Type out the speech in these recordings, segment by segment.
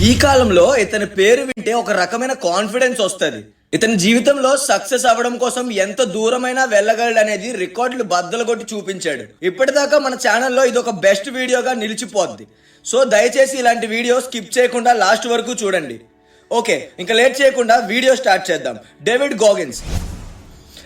ఈ కాలంలో ఇతని పేరు వింటే ఒక రకమైన కాన్ఫిడెన్స్ వస్తుంది. ఇతని జీవితంలో సక్సెస్ అవ్వడం కోసం ఎంత దూరమైనా వెళ్ళగలడు అనేది రికార్డులు బద్దలు కొట్టి చూపించాడు. ఇప్పటిదాకా మన ఛానల్లో ఇది ఒక బెస్ట్ వీడియోగా నిలిచిపోద్ది. సో దయచేసి ఇలాంటి వీడియో స్కిప్ చేయకుండా లాస్ట్ వరకు చూడండి. ఓకే, ఇంకా లేట్ చేయకుండా వీడియో స్టార్ట్ చేద్దాం. డేవిడ్ గాగిన్స్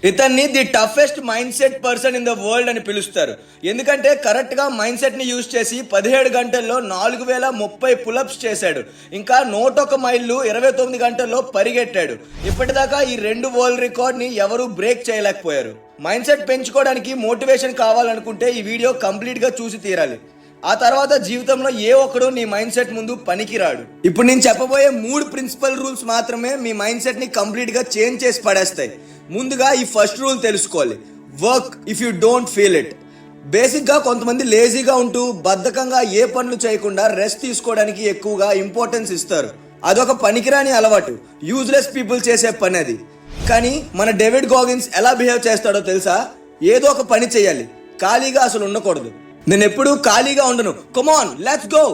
ఇతన్ని the toughest mind set person in the world అని పిలుస్తారు. ఎందుకంటే కరెక్ట్గా మైండ్ సెట్ని యూజ్ చేసి 17 గంటల్లో 4030 పులప్స్ చేశాడు. ఇంకా 101 మైళ్ళు 29 గంటల్లో పరిగెట్టాడు. ఇప్పటిదాకా ఈ 2 వరల్డ్ రికార్డ్ని ఎవరూ బ్రేక్ చేయలేకపోయారు. మైండ్ సెట్ పెంచుకోవడానికి మోటివేషన్ కావాలనుకుంటే ఈ వీడియో కంప్లీట్గా చూసి తీరాలి. ఆ తర్వాత జీవితంలో ఏ ఒక్కడు నీ మైండ్ సెట్ ముందు పనికిరాడు. ఇప్పుడు నేను చెప్పబోయే 3 ప్రిన్సిపల్ రూల్స్ మాత్రమే మీ మైండ్ సెట్ని కంప్లీట్గా చేంజ్ చేసి పడేస్తాయి. ముందుగా ఈ ఫస్ట్ రూల్ తెలుసుకోవాలి. Work if you don't feel it. బేసిక్గా కొంతమంది లేజీగా ఉంటూ బద్ధకంగా ఏ పనులు చేయకుండా రెస్ట్ తీసుకోవడానికి ఎక్కువగా ఇంపార్టెన్స్ ఇస్తారు. అదొక పనికిరాని అలవాటు, యూజ్లెస్ పీపుల్ చేసే పని అది. కానీ మన డేవిడ్ గాగిన్స్ ఎలా బిహేవ్ చేస్తాడో తెలుసా? ఏదో ఒక పని చేయాలి, ఖాళీగా అసలు ఉండకూడదు. నేను ఎప్పుడూ ఖాళీగా ఉండను, కమాన్ లెట్స్ గో.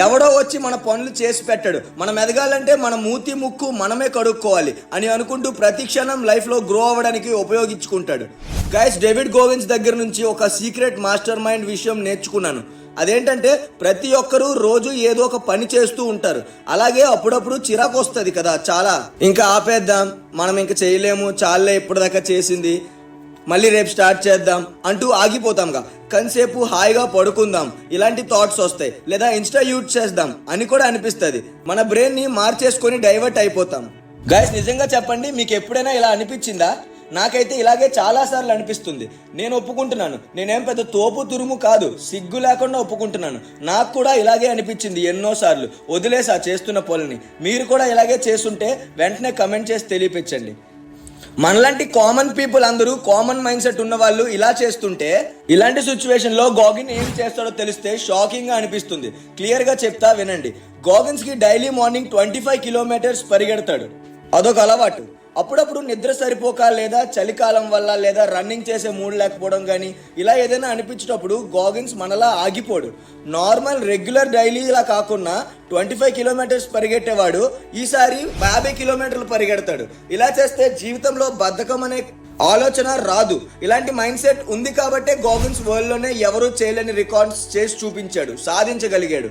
ఎవడో వచ్చి మన పనులు చేసి పెట్టాడు. మనం ఎదగాలంటే మన మూతి ముక్కు మనమే కడుక్కోవాలి అని అనుకుంటూ ప్రతి క్షణం లైఫ్లో గ్రో అవ్వడానికి ఉపయోగించుకుంటాడు. గైస్, డేవిడ్ గాగిన్స్ దగ్గర నుంచి ఒక సీక్రెట్ మాస్టర్ మైండ్ విషయం నేర్చుకున్నాను. అదేంటంటే ప్రతి ఒక్కరూ రోజు ఏదో ఒక పని చేస్తూ ఉంటారు. అలాగే అప్పుడప్పుడు చిరాకు వస్తుంది కదా చాలా, ఇంకా ఆపేద్దాం, మనం ఇంకా చేయలేము, చాలే ఇప్పటిదాకా చేసింది, మళ్ళీ రేపు స్టార్ట్ చేద్దాం అంటూ ఆగిపోతాంగా. కొంతసేపు హాయిగా పడుకుందాం ఇలాంటి థాట్స్ వస్తాయి. లేదా ఇన్స్టా యూజ్ చేద్దాం అని కూడా అనిపిస్తుంది. మన బ్రెయిన్ ని మార్చేసుకొని డైవర్ట్ అయిపోతాం. గైస్, నిజంగా చెప్పండి, మీకు ఎప్పుడైనా ఇలా అనిపించిందా? నాకైతే ఇలాగే చాలా సార్లు అనిపిస్తుంది. నేను ఒప్పుకుంటున్నాను, నేనేం పెద్ద తోపు తురుము కాదు, సిగ్గు లేకుండా ఒప్పుకుంటున్నాను. నాకు కూడా ఇలాగే అనిపించింది ఎన్నోసార్లు. వదిలేసా చేస్తున్న పనులని. మీరు కూడా ఇలాగే చేస్తుంటే వెంటనే కమెంట్ చేసి తెలియపించండి. మనలాంటి కామన్ పీపుల్ అందరూ కామన్ మైండ్ సెట్ ఉన్న వాళ్ళు ఇలా చేస్తుంటే, ఇలాంటి సిచ్యువేషన్ లో గాగిన్ ఏం చేస్తాడో తెలిస్తే షాకింగ్ గా అనిపిస్తుంది. క్లియర్ గా చెప్తా వినండి. గాగిన్స్ కి డైలీ మార్నింగ్ 25 కిలోమీటర్స్ పరిగెడతాడు. అదొక అలవాటు. అప్పుడప్పుడు నిద్ర సరిపోక, లేదా చలికాలం వల్ల, లేదా రన్నింగ్ చేసే మూడ్ లేకపోవడం కానీ ఇలా ఏదైనా అనిపించేటప్పుడు గాగిన్స్ మనలా ఆగిపోడు. నార్మల్ రెగ్యులర్ డైలీ ఇలా కాకుండా 25 కిలోమీటర్స్ పరిగెట్టేవాడు ఈసారి 50 కిలోమీటర్లు పరిగెడతాడు. ఇలా చేస్తే జీవితంలో బద్ధకం అనే ఆలోచన రాదు. ఇలాంటి మైండ్ సెట్ ఉంది కాబట్టే గాగిన్స్ వరల్డ్ లోనే ఎవరూ చేయలేని రికార్డ్స్ చేసి చూపించాడు, సాధించగలిగాడు.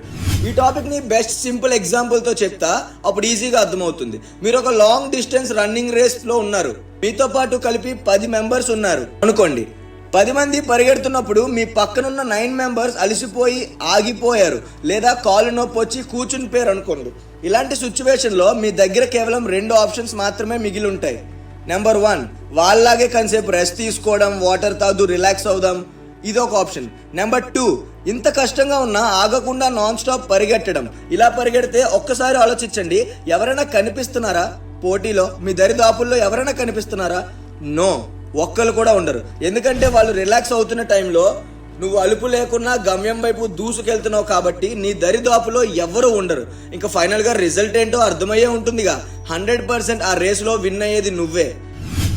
ఈ టాపిక్ ని బెస్ట్ సింపుల్ ఎగ్జాంపుల్ తో చెప్తా, అప్పుడు ఈజీగా అర్థమవుతుంది. మీరు ఒక లాంగ్ డిస్టెన్స్ రన్నింగ్ రేస్ లో ఉన్నారు. మీతో పాటు కలిపి 10 మెంబర్స్ ఉన్నారు అనుకోండి. 10 మంది పరిగెడుతున్నప్పుడు మీ పక్కనున్న 9 మెంబర్స్ అలసిపోయి ఆగిపోయారు, లేదా కాలు నొప్పి వచ్చి కూర్చుని పోయారు అనుకోండి. ఇలాంటి సిచ్యువేషన్ లో మీ దగ్గర కేవలం 2 ఆప్షన్స్ మాత్రమే మిగిలి ఉంటాయి. నెంబర్ 1, వాళ్ళలాగే కాసేపు రెస్ట్ తీసుకోవడం, వాటర్ తాగుతూ రిలాక్స్ అవుదాం, ఇది ఒక ఆప్షన్. నెంబర్ 2, ఇంత కష్టంగా ఉన్నా ఆగకుండా నాన్ స్టాప్ పరిగెట్టడం. ఇలా పరిగెడితే ఒక్కసారి ఆలోచించండి, ఎవరైనా కనిపిస్తున్నారా పోటీలో? మీ దరిదాపుల్లో ఎవరైనా కనిపిస్తున్నారా? నో, ఒక్కరు కూడా ఉండరు. ఎందుకంటే వాళ్ళు రిలాక్స్ అవుతున్న టైంలో నువ్వు అలుపు లేకున్నా గమ్యం వైపు దూసుకెళ్తున్నావు కాబట్టి నీ దరిదాపులో ఎవరు ఉండరు. ఇంకా ఫైనల్గా రిజల్ట్ ఏంటో అర్థమయ్యే ఉంటుందిగా. 100% ఆ రేస్లో విన్ అయ్యేది నువ్వే.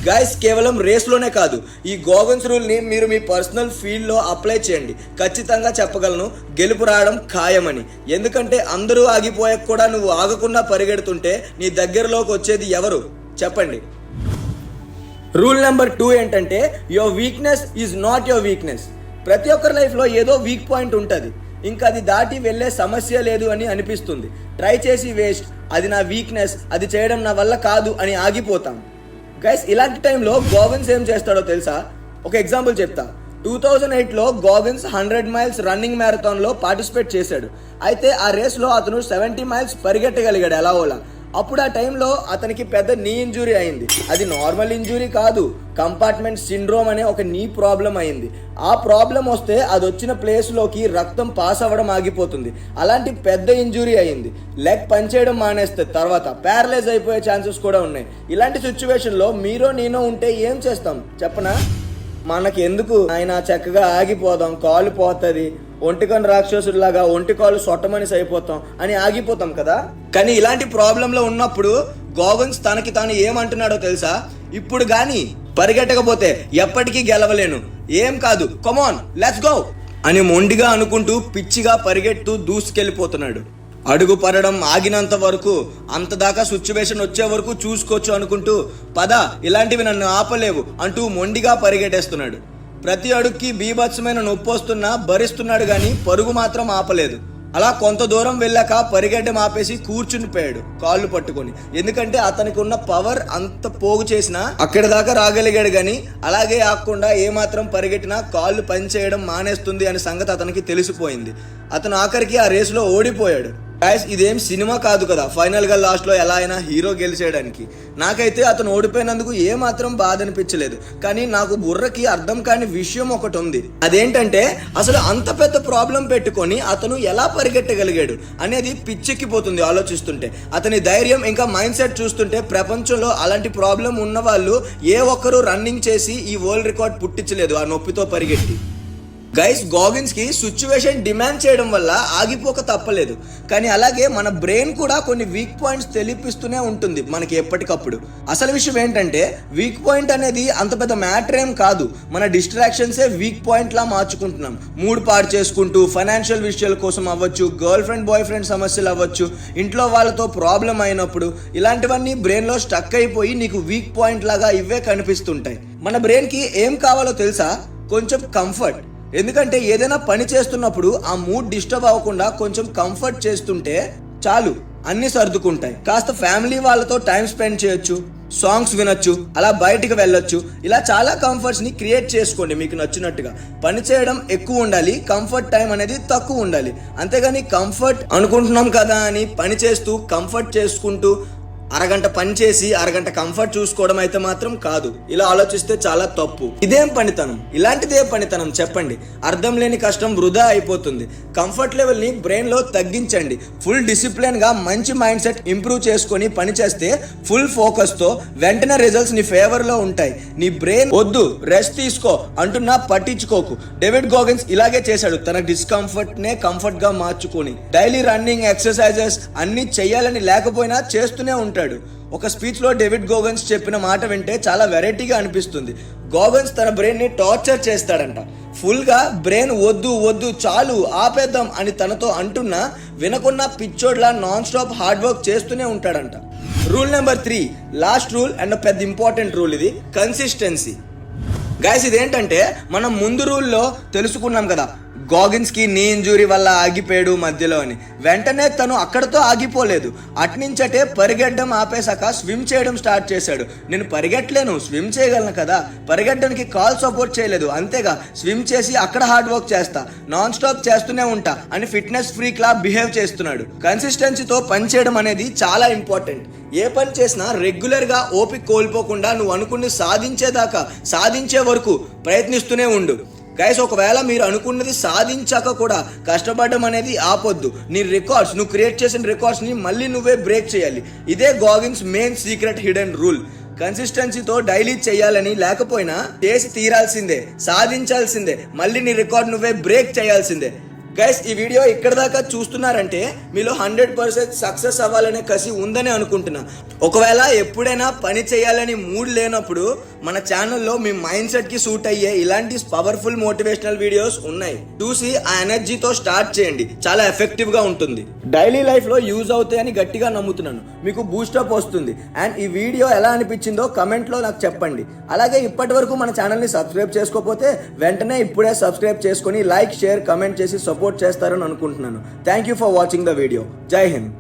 గైస్, కేవలం రేస్లోనే కాదు, ఈ గాగిన్స్ రూల్ని మీరు మీ పర్సనల్ ఫీల్డ్లో అప్లై చేయండి. ఖచ్చితంగా చెప్పగలను, గెలుపు రావడం ఖాయమని. ఎందుకంటే అందరూ ఆగిపోయాక కూడా నువ్వు ఆగకుండా పరిగెడుతుంటే నీ దగ్గరలోకి వచ్చేది ఎవరు చెప్పండి? రూల్ నెంబర్ 2 ఏంటంటే, your weakness is not your weakness. ప్రతి ఒక్కరి లైఫ్లో ఏదో వీక్ పాయింట్ ఉంటుంది. ఇంకా అది దాటి వెళ్ళే సమస్య లేదు అని అనిపిస్తుంది. ట్రై చేసి వేస్ట్, అది నా వీక్నెస్, అది చేయడం నా వల్ల కాదు అని ఆగిపోతాం. గైస్, ఇలాంటి టైంలో గాగిన్స్ ఏం చేస్తాడో తెలుసా? ఒక ఎగ్జాంపుల్ చెప్తా. 2008లో గాగిన్స్ 100 మైల్స్ రన్నింగ్ మ్యారథాన్లో పార్టిసిపేట్ చేశాడు. అయితే ఆ రేస్లో అతను 70 మైల్స్ పరిగెట్టగలిగాడు ఎలాగోలా. అప్పుడు ఆ టైంలో అతనికి పెద్ద నీ ఇంజురీ అయింది. అది నార్మల్ ఇంజురీ కాదు, కంపార్ట్మెంట్ సిండ్రోమ్ అనే ఒక నీ ప్రాబ్లం అయింది. ఆ ప్రాబ్లం వస్తే అది వచ్చిన ప్లేస్లోకి రక్తం పాస్ అవ్వడం ఆగిపోతుంది. అలాంటి పెద్ద ఇంజురీ అయింది. లెగ్ పనిచేయడం మానేస్తే తర్వాత ప్యారలైజ్ అయిపోయే ఛాన్సెస్ కూడా ఉన్నాయి. ఇలాంటి సిచ్యువేషన్లో మీరో నేనో ఉంటే ఏం చేస్తాం చెప్పనా? మనకి ఎందుకు ఆయన, చక్కగా ఆగిపోదాం, కాలు పోతుంది, ఒంటికొని రాక్షసుడిలాగా ఒంటి కాలు సొట్టమనిసి అయిపోతాం అని ఆగిపోతాం కదా. కానీ ఇలాంటి ప్రాబ్లంలో ఉన్నప్పుడు గాగిన్స్ తనకి తాను ఏమంటున్నాడో తెలుసా? ఇప్పుడు కానీ పరిగెట్టకపోతే ఎప్పటికీ గెలవలేను, ఏం కాదు, కమాన్ లెట్స్ గో అని మొండిగా అనుకుంటూ పిచ్చిగా పరిగెడుతూ దూసుకెళ్ళిపోతున్నాడు. అడుగు పడడం ఆగినంత వరకు, అంతదాకా సిచ్యువేషన్ వచ్చే వరకు చూసుకోవచ్చు అనుకుంటూ పద ఇలాంటివి నన్ను ఆపలేవు అంటూ మొండిగా పరిగెట్టేస్తున్నాడు. ప్రతి అడుగుకి బీభత్సమైన నొప్పి వస్తున్నా భరిస్తున్నాడు కానీ పరుగు మాత్రం ఆపలేదు. అలా కొంత దూరం వెళ్ళాక పరిగెట్టం ఆపేసి కూర్చునిపోయాడు కాళ్ళు పట్టుకొని. ఎందుకంటే అతనికి ఉన్న పవర్ అంత పోగు చేసినా అక్కడి దాకా రాగలిగాడు కానీ అలాగే ఆగకుండా ఏమాత్రం పరిగెట్టినా కాళ్ళు పనిచేయడం మానేస్తుంది అనే సంగతి అతనికి తెలిసిపోయింది. అతను ఆఖరికి ఆ రేసులో ఓడిపోయాడు. గైస్, ఇదేం సినిమా కాదు కదా ఫైనల్ గా లాస్ట్ లో ఎలా అయినా హీరో గెలిచేయడానికి. నాకైతే అతను ఓడిపోయినందుకు ఏమాత్రం బాధ అనిపించలేదు. కానీ నాకు బుర్రకి అర్థం కాని విషయం ఒకటి ఉంది. అదేంటంటే అసలు అంత పెద్ద ప్రాబ్లం పెట్టుకొని అతను ఎలా పరిగెట్టగలిగాడు అనేది పిచ్చెక్కిపోతుంది ఆలోచిస్తుంటే. అతని ధైర్యం ఇంకా మైండ్ సెట్ చూస్తుంటే ప్రపంచంలో అలాంటి ప్రాబ్లం ఉన్న వాళ్ళు ఏ ఒక్కరు రన్నింగ్ చేసి ఈ వరల్డ్ రికార్డ్ పుట్టించలేదు ఆ నొప్పితో పరిగెట్టి. గైస్, గాగిన్స్ కి సిచ్యువేషన్ డిమాండ్ చేయడం వల్ల ఆగిపోక తప్పలేదు. కానీ అలాగే మన బ్రెయిన్ కూడా కొన్ని వీక్ పాయింట్స్ తెలిపిస్తూనే ఉంటుంది మనకి ఎప్పటికప్పుడు. అసలు విషయం ఏంటంటే వీక్ పాయింట్ అనేది అంత పెద్ద మ్యాటర్ ఏం కాదు. మన డిస్ట్రాక్షన్సే వీక్ పాయింట్ లా మార్చుకుంటున్నాం. మూడ్ పాడు చేసుకుంటూ, ఫైనాన్షియల్ విషయాల కోసం అవ్వచ్చు, గర్ల్ ఫ్రెండ్ బాయ్ ఫ్రెండ్ సమస్యలు అవ్వచ్చు, ఇంట్లో వాళ్ళతో ప్రాబ్లం అయినప్పుడు, ఇలాంటివన్నీ బ్రెయిన్ లో స్టక్ అయిపోయి నీకు వీక్ పాయింట్ లాగా ఇవే కనిపిస్తుంటాయి. మన బ్రెయిన్ కి ఏం కావాలో తెలుసా? కొంచెం కంఫర్ట్. ఎందుకంటే ఏదైనా పని చేస్తున్నప్పుడు ఆ మూడ్ డిస్టర్బ్ అవ్వకుండా కొంచెం కంఫర్ట్ చేస్తుంటే చాలు, అన్ని సర్దుకుంటాయి. కాస్త ఫ్యామిలీ వాళ్ళతో టైం స్పెండ్ చేయొచ్చు, సాంగ్స్ వినొచ్చు, అలా బయటికి వెళ్ళొచ్చు. ఇలా చాలా కంఫర్ట్స్ ని క్రియేట్ చేసుకోండి మీకు నచ్చినట్టుగా. పని చేయడం ఎక్కువ ఉండాలి, కంఫర్ట్ టైం అనేది తక్కువ ఉండాలి. అంతేగాని కంఫర్ట్ అనుకుంటున్నాం కదా అని పని చేస్తూ కంఫర్ట్ చేసుకుంటూ అరగంట పని చేసి అరగంట కంఫర్ట్ చూసుకోవడం అయితే మాత్రం కాదు. ఇలా ఆలోచిస్తే చాలా తప్పు. ఇదేం పనితనం? ఇలాంటిదే పనితనం చెప్పండి. అర్థం లేని కష్టం వృధా అయిపోతుంది. కంఫర్ట్ లెవెల్ ని బ్రెయిన్ లో తగ్గించండి. ఫుల్ డిసిప్లిన్ గా మంచి మైండ్ సెట్ ఇంప్రూవ్ చేసుకొని పని చేస్తే ఫుల్ ఫోకస్ తో వెంటనే రిజల్ట్స్ నీ ఫేవర్ లో ఉంటాయి. నీ బ్రెయిన్ వద్దు రెస్ట్ తీసుకో అంటున్నా పట్టించుకోకు. డేవిడ్ గాగిన్స్ ఇలాగే చేశాడు. తన డిస్కంఫర్ట్ నే కంఫర్ట్ గా మార్చుకొని డైలీ రన్నింగ్, ఎక్సర్సైజెస్ అన్ని చెయ్యాలని లేకపోయినా చేస్తూనే ఉంటాడు. ఒక స్పీచ్ లో డేవిడ్ గాగిన్స్ చెప్పిన మాట వింటే చాలా వెరైటీగా అనిపిస్తుంది. గాగిన్స్ తన బ్రెయిన్ ని టార్చర్ చేస్తాడంట. ఫుల్ గా బ్రెయిన్ వద్దు వద్దు చాలు ఆపేద్దాం అని తనతో అంటున్నా వినకున్నా పిచ్చోడ్లా నాన్ స్టాప్ హార్డ్ వర్క్ చేస్తూనే ఉంటాడంట. Rule number 3, last rule and పెద్ద ఇంపార్టెంట్ రూల్ ఇది, కన్సిస్టెన్సీ. గైస్, ఇదేంటంటే మనం ముందు రూల్లో తెలుసుకున్నాం కదా, గాగిన్స్ కి నీ ఇంజురీ వల్ల ఆగిపోయాడు మధ్యలో అని. వెంటనే తను అక్కడతో ఆగిపోలేదు. అట్నుంచటే పరిగెట్టడం ఆపేశాక స్విమ్ చేయడం స్టార్ట్ చేశాడు. నేను పరిగెట్టలేను, స్విమ్ చేయగలను కదా, పరిగెట్టడానికి కాల్ సపోర్ట్ చేయలేదు, అంతేగా స్విమ్ చేసి అక్కడ హార్డ్ వర్క్ చేస్తా, నాన్ స్టాప్ చేస్తూనే ఉంటా అని ఫిట్నెస్ ఫ్రీక్ లా బిహేవ్ చేస్తున్నాడు. కన్సిస్టెన్సీతో పని చేయడం అనేది చాలా ఇంపార్టెంట్. ఏ పని చేసినా రెగ్యులర్ గా ఓపిక కోల్పోకుండా నువ్వు అనుకుని సాధించే వరకు ప్రయత్నిస్తూనే ఉండు. గైస్, ఒకవేళ మీరు అనుకున్నది సాధించాక కూడా కష్టపడడం అనేది ఆపొద్దు. నీ రికార్డ్స్, నువ్వు క్రియేట్ చేసిన రికార్డ్స్ ని మళ్ళీ నువ్వే బ్రేక్ చేయాలి. ఇదే Goggins main secret hidden rule. కన్సిస్టెన్సీతో డైలీ చేయాలని లేకపోయినా చేసి తీరాల్సిందే, సాధించాల్సిందే, మళ్ళీ నీ రికార్డ్ నువ్వే బ్రేక్ చేయాల్సిందే. గైస్, ఈ వీడియో ఇక్కడ దాకా చూస్తున్నారంటే మీలో 100% సక్సెస్ అవ్వాలనే కసి ఉందని అనుకుంటున్నా. ఒకవేళ ఎప్పుడైనా పని చేయాలని మూడ్ లేనప్పుడు మన ఛానల్లో మీ మైండ్ సెట్ కి సూట్ అయ్యే ఇలాంటి పవర్ఫుల్ మోటివేషనల్ వీడియోస్ ఉన్నాయి. చూసి ఆ ఎనర్జీతో స్టార్ట్ చేయండి, చాలా ఎఫెక్టివ్ గా ఉంటుంది. డైలీ లైఫ్ లో యూజ్ అవుతాయని గట్టిగా నమ్ముతున్నాను. మీకు బూస్టప్ వస్తుంది. అండ్ ఈ వీడియో ఎలా అనిపించిందో కమెంట్ లో నాకు చెప్పండి. అలాగే ఇప్పటి వరకు మన ఛానల్ ని సబ్స్క్రైబ్ చేసుకోకపోతే వెంటనే ఇప్పుడే సబ్స్క్రైబ్ చేసుకొని లైక్, షేర్, కమెంట్ చేసి సపోర్ట్ చేస్తారని అనుకుంటున్నాను. Thank you for watching the video. జై హింద్.